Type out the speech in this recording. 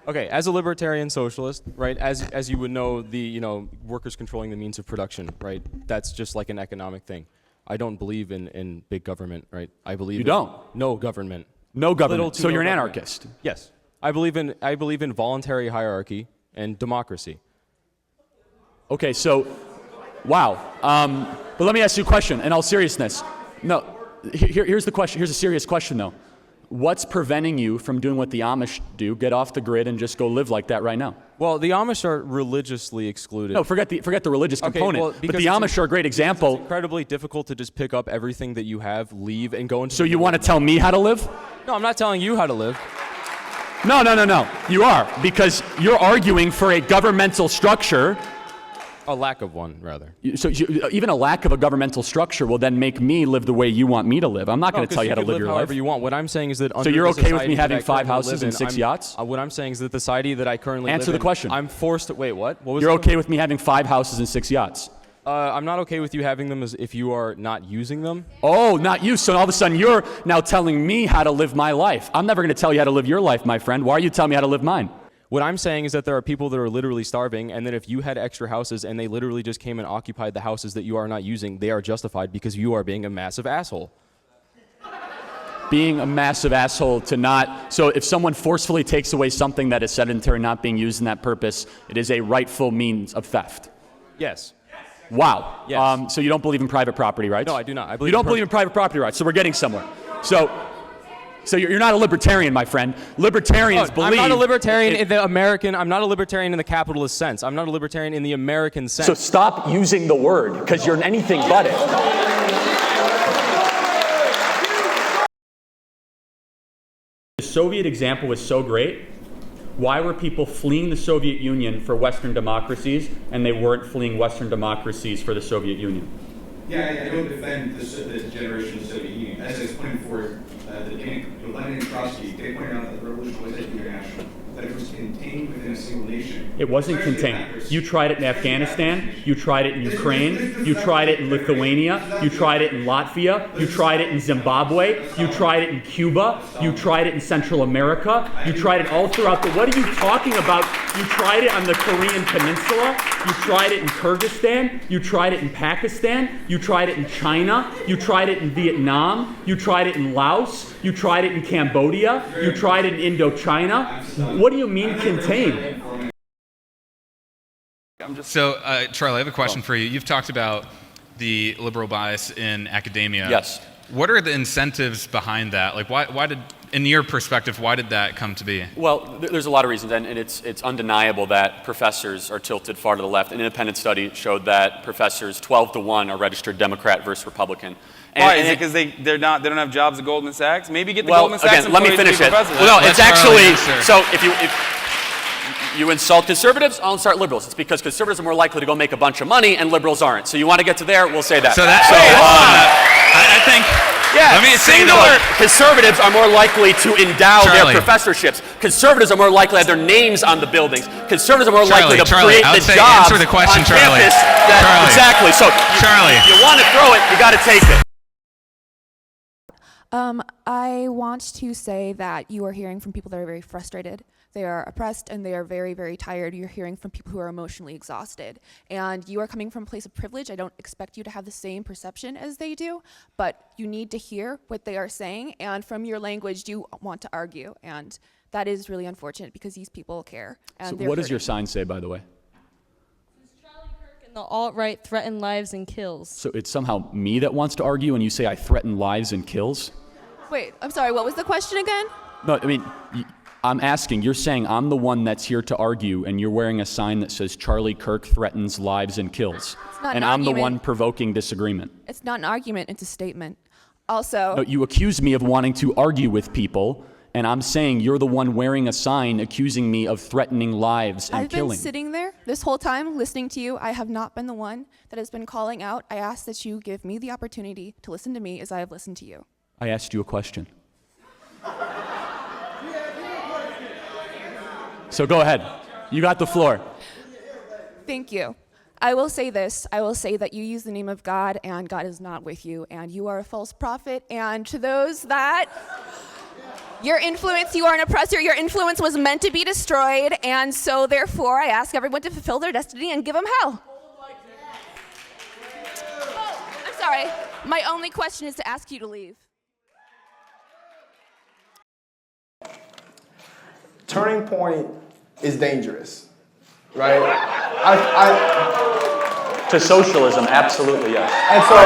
Okay, as a libertarian socialist, right, as you would know, workers controlling the means of production, right, that's just like an economic thing. I don't believe in big government, right? I believe You don't? No government. No government. Little to So no you're an government. anarchist. Yes. I believe in voluntary hierarchy and democracy. Okay, so, wow. But let me ask you a question in all seriousness. No, here's the question. Here's a serious question, though. What's preventing you from doing what the Amish do, get off the grid and just go live like that right now? Well, the Amish are religiously excluded. No, forget the religious component. Well, but the Amish are a great example. It's incredibly difficult to just pick up everything that you have, leave, and go into. So you want to tell me how to live? No, I'm not telling you how to live. No. You are, because you're arguing for a governmental structure. A lack of one, rather. So even a lack of a governmental structure will then make me live the way you want me to live. I'm not going to tell you how to live your life. However you want. What I'm saying is that so you're okay with me having 5 houses and 6 yachts? What I'm saying is that the society that I currently live in. Answer the question. I'm forced to. Wait, what? What was You're okay with me having 5 houses and 6 yachts? I'm not okay with you having them as if you are not using them. Oh, not you. So all of a sudden you're now telling me how to live my life. I'm never going to tell you how to live your life, my friend. Why are you telling me how to live mine? What I'm saying is that there are people that are literally starving, and that if you had extra houses and they literally just came and occupied the houses that you are not using, they are justified because you are being a massive asshole. Being a massive asshole to not... So if someone forcefully takes away something that is sedentary, not being used in that purpose, it is a rightful means of theft. Yes. Wow. Yes. So you don't believe in private property rights? No, I do not. You don't believe in private property rights, so we're getting somewhere. So you're not a libertarian, my friend. Libertarians believe... I'm not a libertarian in the American... I'm not a libertarian in the capitalist sense. I'm not a libertarian in the American sense. So stop using the word, because you're anything but it. The Soviet example was so great. Why were people fleeing the Soviet Union for Western democracies, and they weren't fleeing Western democracies for the Soviet Union? Yeah, I don't defend the generation of the Soviet Union. As I was pointing forward, Lenin and Trotsky, they pointed out that the revolution was international, that it was contained within a single nation. It wasn't contained. You tried it in Afghanistan, you tried it in Ukraine, you tried it in Lithuania, you tried it in Latvia, you tried it in Zimbabwe, you tried it in Cuba, you tried it in Central America, you tried it all throughout the... What are you talking about? You tried it on the Korean Peninsula, you tried it in Kyrgyzstan, you tried it in Pakistan, you tried it in China, you tried it in Vietnam, you tried it in Laos, you tried it in Cambodia, you tried it in Indochina. What do you mean contained? So, Charlie, I have a question for you. You've talked about the liberal bias in academia. Yes. What are the incentives behind that? Like, why did, in your perspective, why did that come to be? Well, there's a lot of reasons, and it's undeniable that professors are tilted far to the left. An independent study showed that professors 12-1 are registered Democrat versus Republican. Why? Is it because they don't have jobs at Goldman Sachs? Maybe get the well, Goldman Sachs again, let me employees finish to be it. professors. Well, no, it's actually so. If you insult conservatives, I'll insult liberals. It's because conservatives are more likely to go make a bunch of money, and liberals aren't. So you want to get to there? We'll say that. So that. I think. Yeah, let me say singular. Conservatives are more likely to endow Charlie. their professorships. Conservatives are more likely to have their names on the buildings. Conservatives are more likely to create the jobs answer the question, on Charlie. campus. Charlie. Exactly. So Charlie. you want to throw it, you got to take it. I want to say that you are hearing from people that are very frustrated. They are oppressed and they are very, very tired. You're hearing from people who are emotionally exhausted. And you are coming from a place of privilege. I don't expect you to have the same perception as they do, but you need to hear what they are saying. And from your language, you want to argue. And that is really unfortunate because these people care. And So what does your sign say, by the way? Charlie Kirk and the alt-right threaten lives and kills. So it's somehow me that wants to argue, and you say I threaten lives and kills? Wait, I'm sorry, what was the question again? No, I mean, I'm asking, you're saying I'm the one that's here to argue, and you're wearing a sign that says Charlie Kirk threatens lives and kills. not And an I'm the argument. one provoking disagreement. It's not an argument, it's a statement. Also, No, you accuse me of wanting to argue with people, and I'm saying you're the one wearing a sign accusing me of threatening lives and I've killing. been sitting there this whole time listening to you. I have not been the one that has been calling out. I ask that you give me the opportunity to listen to me as I have listened to you. I asked you a question. So go ahead. You got the floor. Thank you. I will say this. I will say that you use the name of God, and God is not with you, and you are a false prophet. And to those that Your influence, you are an oppressor. Your influence was meant to be destroyed, and so therefore I ask everyone to fulfill their destiny and give them hell. Oh, I'm sorry. My only question is to ask you to leave. Turning point is dangerous, right? To socialism, absolutely, yes. And so